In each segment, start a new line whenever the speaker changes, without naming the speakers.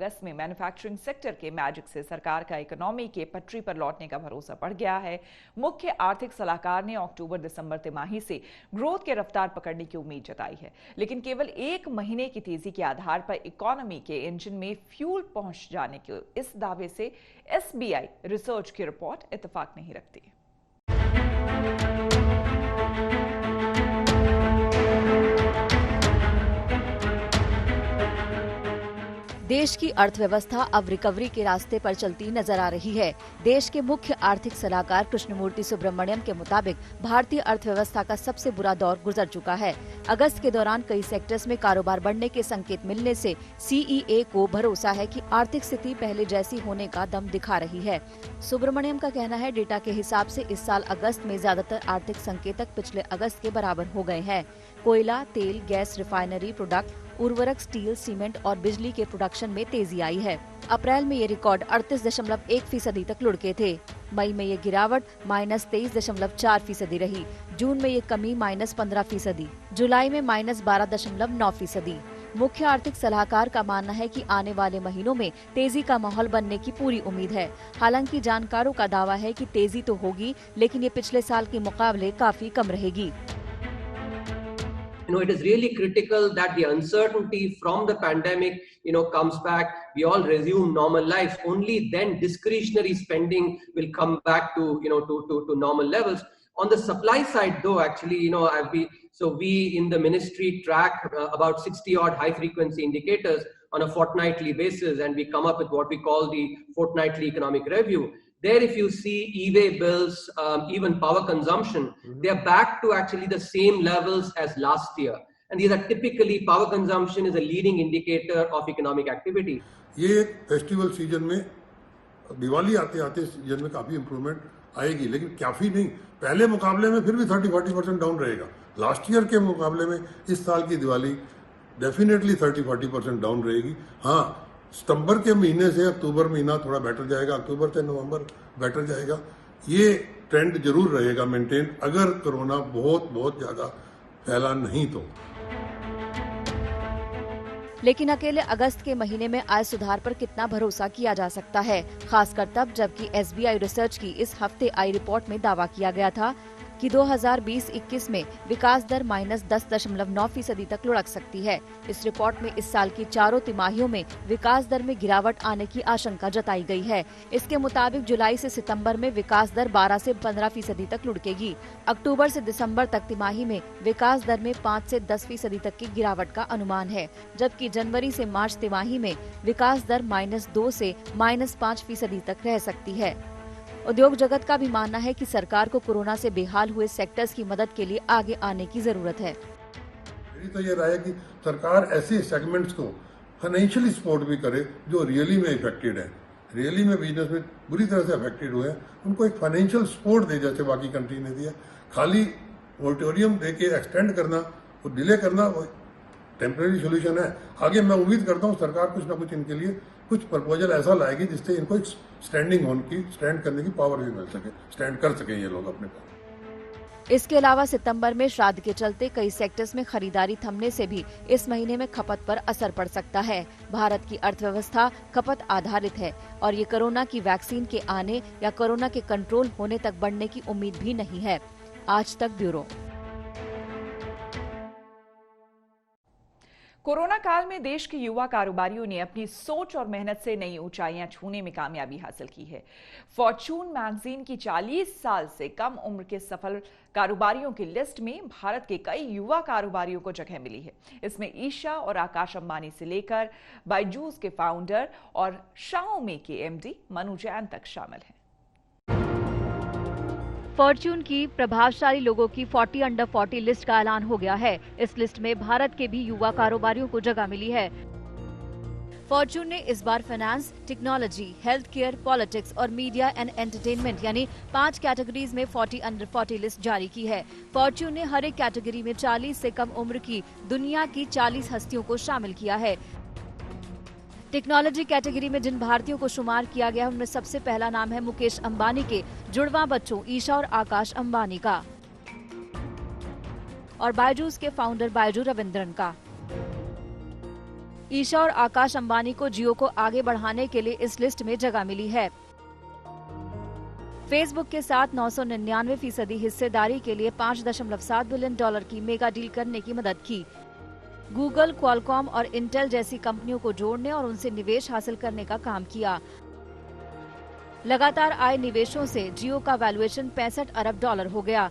अगस्त में manufacturing sector के magic से सरकार का इकोनॉमी के पटरी पर लौटने का भरोसा बढ़ गया है। मुख्य आर्थिक सलाहकार ने अक्टूबर-दिसंबर तिमाही से ग्रोथ के रफ्तार पकड़ने की उम्मीद जताई है, लेकिन केवल एक महीने की तेजी के आधार पर इकोनॉमी के इंजन में फ्यूल पहुंच जाने के इस दावे से SBI रिसर्च की रिपोर्ट इत्तेफाक नहीं रखती।
देश की अर्थव्यवस्था अब रिकवरी के रास्ते पर चलती नजर आ रही है। देश के मुख्य आर्थिक सलाहकार कृष्णमूर्ति सुब्रमण्यम के मुताबिक भारतीय अर्थव्यवस्था का सबसे बुरा दौर गुजर चुका है। अगस्त के दौरान कई सेक्टर्स में कारोबार बढ़ने के संकेत मिलने से CEA को भरोसा है कि आर्थिक स्थिति पहले जैसी होने का दम दिखा रही है। सुब्रमण्यम का कहना है, डेटा के हिसाब से इस साल अगस्त में ज्यादातर आर्थिक संकेतक पिछले अगस्त के बराबर हो गए हैं। कोयला, तेल, गैस, रिफाइनरी प्रोडक्ट, उर्वरक, स्टील, सीमेंट और बिजली के प्रोडक्शन में तेजी आई है। अप्रैल में ये रिकॉर्ड 38.1% तक लुढ़के थे। मई में ये गिरावट -23.4% रही। जून में ये कमी -15%, जुलाई में -12.9%। मुख्य आर्थिक सलाहकार का मानना है कि आने वाले महीनों में तेजी का माहौल बनने की पूरी उम्मीद है। हालांकि जानकारों का दावा है कि तेजी तो होगी, लेकिन ये पिछले साल के मुकाबले काफी कम रहेगी।
It is really critical that the uncertainty from the pandemic, comes back. We all resume normal lives. Only then discretionary spending will come back to, to normal levels. On the supply side, though, actually, we in the ministry track about 60 odd high frequency indicators on a fortnightly basis, and we come up with what we call the fortnightly economic review. There, if you see e-way bills, even power consumption, they are back to actually the same levels as last year. And these are typically, power consumption is a leading indicator of economic activity.
ये festival season में, दिवाली आते आते season में काफी improvement आएगी, लेकिन काफी नहीं। पहले मुकाबले में फिर भी 30-40% डाउन रहेगा। लास्ट ईयर के मुकाबले में इस साल की दिवाली डेफिनेटली 30-40% डाउन रहेगी। हाँ, सितंबर के महीने से अक्टूबर महीना थोड़ा बेटर जाएगा, अक्टूबर से नवंबर बेटर जाएगा। ये ट्रेंड जरूर रहेगा मेंटेन, अगर कोरोना बहुत ज्यादा फैला नहीं तो।
लेकिन अकेले अगस्त के महीने में आय सुधार पर कितना भरोसा किया जा सकता है, खासकर तब जबकि SBI रिसर्च की इस हफ्ते आई रिपोर्ट में दावा किया गया था कि 2020-21 में विकास दर -10.9% तक लुढ़क सकती है। इस रिपोर्ट में इस साल की चारों तिमाहियों में विकास दर में गिरावट आने की आशंका जताई गई है। इसके मुताबिक जुलाई से सितंबर में विकास दर 12 से 15% तक लुढ़केगी। अक्टूबर से दिसंबर तक तिमाही में विकास दर में 5 से 10% तक की गिरावट का अनुमान है, जबकि जनवरी से मार्च तिमाही में विकास दर -2 से -5% तक रह सकती है। उद्योग जगत का भी मानना है कि सरकार को कोरोना से बेहाल हुए सेक्टर्स की मदद के लिए आगे आने की जरूरत है।
मेरी तो ये राय है कि सरकार ऐसे सेगमेंट्स को फाइनेंशियली सपोर्ट भी करे जो रियली में इफेक्टेड है, रियली में बिजनेस में बुरी तरह से अफेक्टेड हुए हैं, उनको एक फाइनेंशियल सपोर्ट दे जैसे बाकी कंट्री ने दिया। खाली मोरेटोरियम दे के एक्सटेंड करना और डिले करना वो टेम्परेरी सोल्यूशन है। आगे मैं उम्मीद करता हूँ सरकार कुछ ना कुछ इनके लिए कुछ प्रपोजल ऐसा लाएगी जिससे इनको एक स्टैंड करने की पावर भी मिल सके, स्टैंड कर सके ये लोग अपने पास।
इसके अलावा सितंबर में श्राद्ध के चलते कई सेक्टर्स में खरीदारी थमने से भी इस महीने में खपत पर असर पड़ सकता है। भारत की अर्थव्यवस्था खपत आधारित है और ये कोरोना की वैक्सीन के आने या कोरोना के कंट्रोल होने तक बढ़ने की उम्मीद भी नहीं है। आज तक ब्यूरो।
कोरोना काल में देश के युवा कारोबारियों ने अपनी सोच और मेहनत से नई ऊंचाइयां छूने में कामयाबी हासिल की है। फॉर्च्यून मैगजीन की 40 साल से कम उम्र के सफल कारोबारियों की लिस्ट में भारत के कई युवा कारोबारियों को जगह मिली है। इसमें ईशा और आकाश अंबानी से लेकर बायजूस के फाउंडर और शाओमी के MD मनु जैन तक शामिल हैं।
फॉर्च्यून की प्रभावशाली लोगों की 40 अंडर 40 लिस्ट का ऐलान हो गया है। इस लिस्ट में भारत के भी युवा कारोबारियों को जगह मिली है। फॉर्च्यून ने इस बार finance, technology, health care, politics और मीडिया एंड एंटरटेनमेंट यानी 5 कैटेगरीज में 40 अंडर 40 लिस्ट जारी की है। फॉर्च्यून ने हर एक कैटेगरी में 40 से कम उम्र की दुनिया की 40 हस्तियों को शामिल किया है। टेक्नोलॉजी कैटेगरी में जिन भारतीयों को शुमार किया गया उनमें सबसे पहला नाम है मुकेश अंबानी के जुड़वा बच्चों ईशा और आकाश अंबानी का और बायजूस के फाउंडर बायजू रविंद्रन का। ईशा और आकाश अंबानी को जियो को आगे बढ़ाने के लिए इस लिस्ट में जगह मिली है। फेसबुक के साथ 999% हिस्सेदारी के लिए $5.7 बिलियन की मेगा डील करने की मदद की। गूगल, क्वालकॉम और इंटेल जैसी कंपनियों को जोड़ने और उनसे निवेश हासिल करने का काम किया। लगातार आए निवेशों से जियो का वैल्यूएशन $65 अरब हो गया।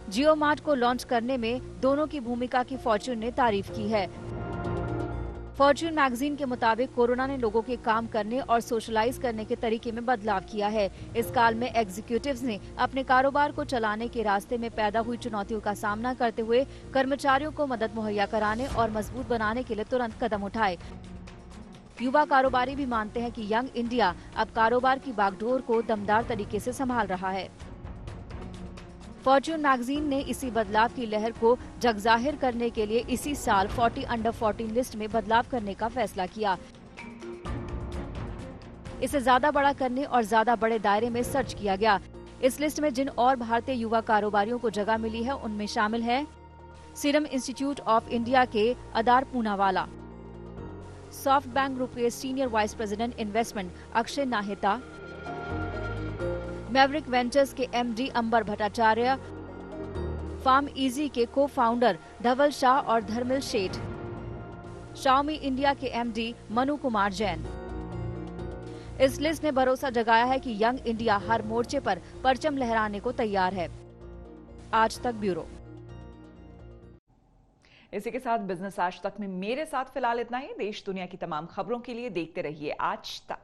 जियो मार्ट को लॉन्च करने में दोनों की भूमिका की फॉर्च्यून ने तारीफ की है। फॉर्च्यून मैगजीन के मुताबिक कोरोना ने लोगों के काम करने और सोशलाइज करने के तरीके में बदलाव किया है। इस काल में एग्जीक्यूटिव्स ने अपने कारोबार को चलाने के रास्ते में पैदा हुई चुनौतियों का सामना करते हुए कर्मचारियों को मदद मुहैया कराने और मजबूत बनाने के लिए तुरंत कदम उठाए। युवा कारोबारी भी मानते हैं कि यंग इंडिया अब कारोबार की बागडोर को दमदार तरीके से संभाल रहा है। फॉर्च्यून मैगजीन ने इसी बदलाव की लहर को जगजाहिर करने के लिए इसी साल 40 अंडर 14 लिस्ट में बदलाव करने का फैसला किया। इसे ज्यादा बड़ा करने और ज्यादा बड़े दायरे में सर्च किया गया। इस लिस्ट में जिन और भारतीय युवा कारोबारियों को जगह मिली है उनमें शामिल है सीरम इंस्टीट्यूट ऑफ इंडिया के Adar Poonawalla, soft bank group के senior vice president investment Akshay Naheta, maverick ventures के MD Ambar Bhattacharya, pharm easy के को फाउंडर धवल शाह और धर्मिल शेठ, शाओमी इंडिया के एमडी मनु कुमार जैन। इस लिस्ट ने भरोसा जगाया है कि यंग इंडिया हर मोर्चे पर परचम लहराने को तैयार है। आज तक ब्यूरो।
इसी के साथ बिजनेस आज तक में मेरे साथ फिलहाल इतना ही। देश दुनिया की तमाम खबरों के लिए देखते रहिए आज तक।